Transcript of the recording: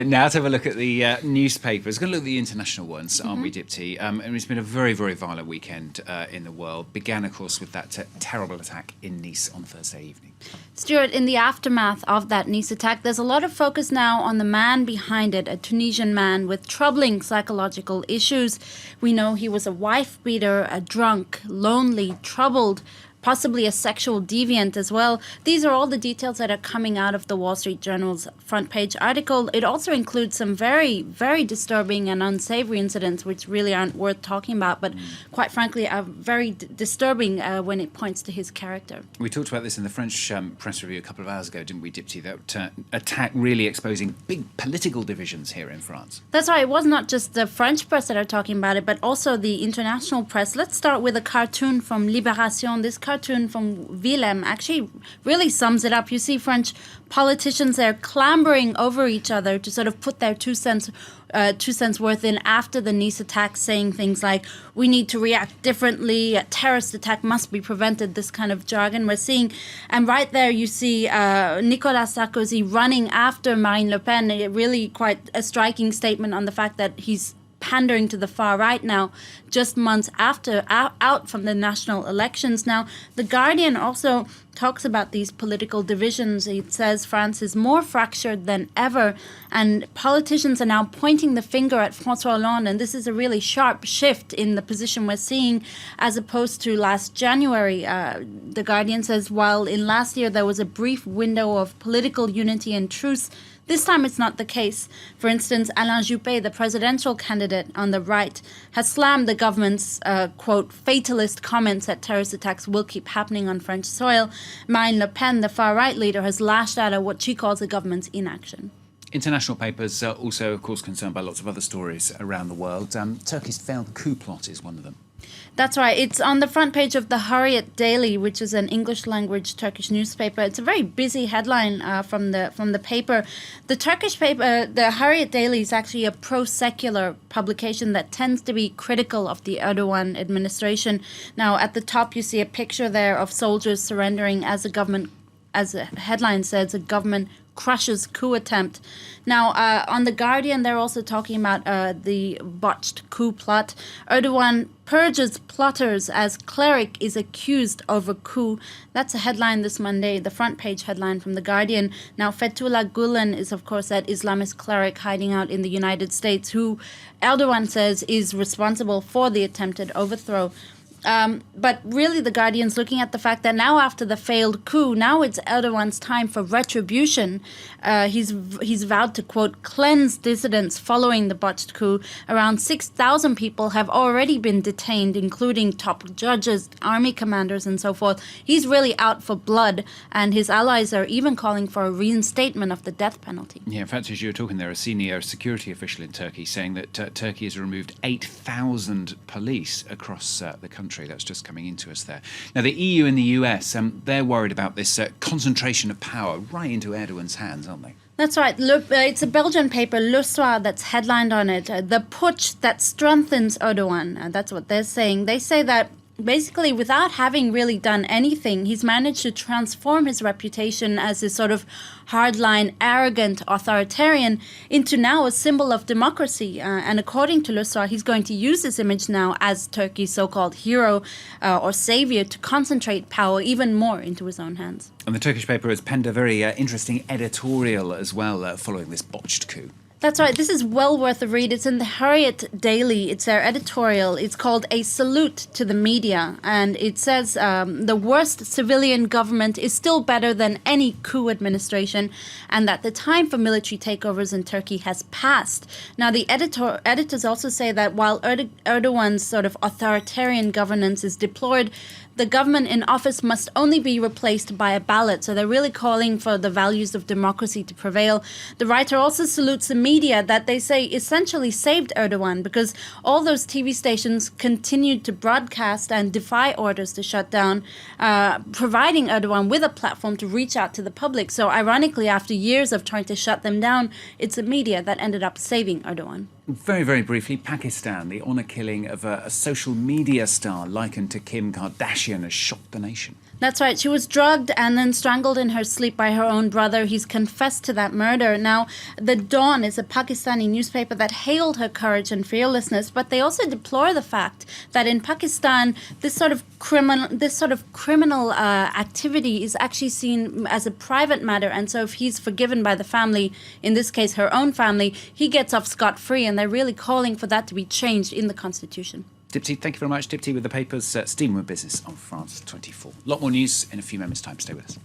Now to have a look at the newspapers. Going to look at the international ones, aren't we, Dipti? And it's been a very, very violent weekend in the world. Began, of course, with that terrible attack in Nice on Thursday evening. Stuart, in the aftermath of that Nice attack, there's a lot of focus now on the man behind it, a Tunisian man with troubling psychological issues. We know he was a wife beater, a drunk, lonely, troubled, possibly a sexual deviant as well. These are all the details that are coming out of the Wall Street Journal's front page article. It also includes some very, very disturbing and unsavory incidents, which really aren't worth talking about, but quite frankly are very disturbing when it points to his character. We talked about this in the French press review a couple of hours ago, didn't we, Dipti? That attack really exposing big political divisions here in France. That's right. It was not just the French press that are talking about it, but also the international press. Let's start with a cartoon from Libération. This cartoon from Willem actually really sums it up. You see French politicians there clambering over each other to sort of put their two cents worth in after the Nice attack, saying things like, we need to react differently, a terrorist attack must be prevented, this kind of jargon we're seeing. And right there you see Nicolas Sarkozy running after Marine Le Pen, really quite a striking statement on the fact that he's pandering to the far right now, just months after out from the national elections. Now, The Guardian also talks about these political divisions. It says France is more fractured than ever, and politicians are now pointing the finger at François Hollande, and this is a really sharp shift in the position we're seeing as opposed to last January. The Guardian says, while in last year there was a brief window of political unity and truce, this time it's not the case. For instance, Alain Juppé, the presidential candidate on the right, has slammed the government's, quote, fatalist comments that terrorist attacks will keep happening on French soil. Marine Le Pen, the far-right leader, has lashed out at what she calls the government's inaction. International papers are also, of course, concerned by lots of other stories around the world. Turkey's failed coup plot is one of them. That's right. It's on the front page of the Hurriyet Daily, which is an English-language Turkish newspaper. It's a very busy headline from the paper. The Turkish paper, the Hurriyet Daily, is actually a pro-secular publication that tends to be critical of the Erdogan administration. Now, at the top, you see a picture there of soldiers surrendering as the headline says, a government crushes coup attempt. Now, on The Guardian, they're also talking about the botched coup plot. Erdogan purges plotters as cleric is accused of a coup. That's a headline this Monday, the front page headline from The Guardian. Now, Fethullah Gulen is, of course, that Islamist cleric hiding out in the United States who Erdogan says is responsible for the attempted overthrow. But really, The Guardian's looking at the fact that now after the failed coup, now it's Erdogan's time for retribution. He's vowed to, quote, cleanse dissidents following the botched coup. Around 6,000 people have already been detained, including top judges, army commanders, and so forth. He's really out for blood, and his allies are even calling for a reinstatement of the death penalty. Yeah, in fact, as you were talking there, a senior security official in Turkey saying that Turkey has removed 8,000 police across the country. That's just coming into us there. Now, the EU and the US, they're worried about this concentration of power right into Erdogan's hands, aren't they? That's right. It's a Belgian paper, Le Soir, that's headlined on it. The putsch that strengthens Erdogan. That's what they're saying. They say that basically, without having really done anything, he's managed to transform his reputation as this sort of hardline, arrogant authoritarian into now a symbol of democracy. And according to Le Soir, he's going to use this image now as Turkey's so-called hero or savior to concentrate power even more into his own hands. And the Turkish paper has penned a very interesting editorial as well following this botched coup. That's right. This is well worth a read. It's in the Hurriyet Daily. It's their editorial. It's called A Salute to the Media. And it says the worst civilian government is still better than any coup administration, and that the time for military takeovers in Turkey has passed. Now, the editors also say that while Erdogan's sort of authoritarian governance is deplored, the government in office must only be replaced by a ballot. So they're really calling for the values of democracy to prevail. The writer also salutes the media that they say essentially saved Erdogan, because all those TV stations continued to broadcast and defy orders to shut down, providing Erdogan with a platform to reach out to the public. So ironically, after years of trying to shut them down, it's the media that ended up saving Erdogan. Very, very briefly, Pakistan, the honour killing of a social media star likened to Kim Kardashian has shocked the nation. That's right. She was drugged and then strangled in her sleep by her own brother. He's confessed to that murder. Now, The Dawn is a Pakistani newspaper that hailed her courage and fearlessness, but they also deplore the fact that in Pakistan, this sort of criminal activity is actually seen as a private matter. And so if he's forgiven by the family, in this case her own family, he gets off scot-free, and they're really calling for that to be changed in the constitution. Dipti, thank you very much. Dipti with the papers, Steam with Business on France 24. A lot more news in a few moments' time. Stay with us.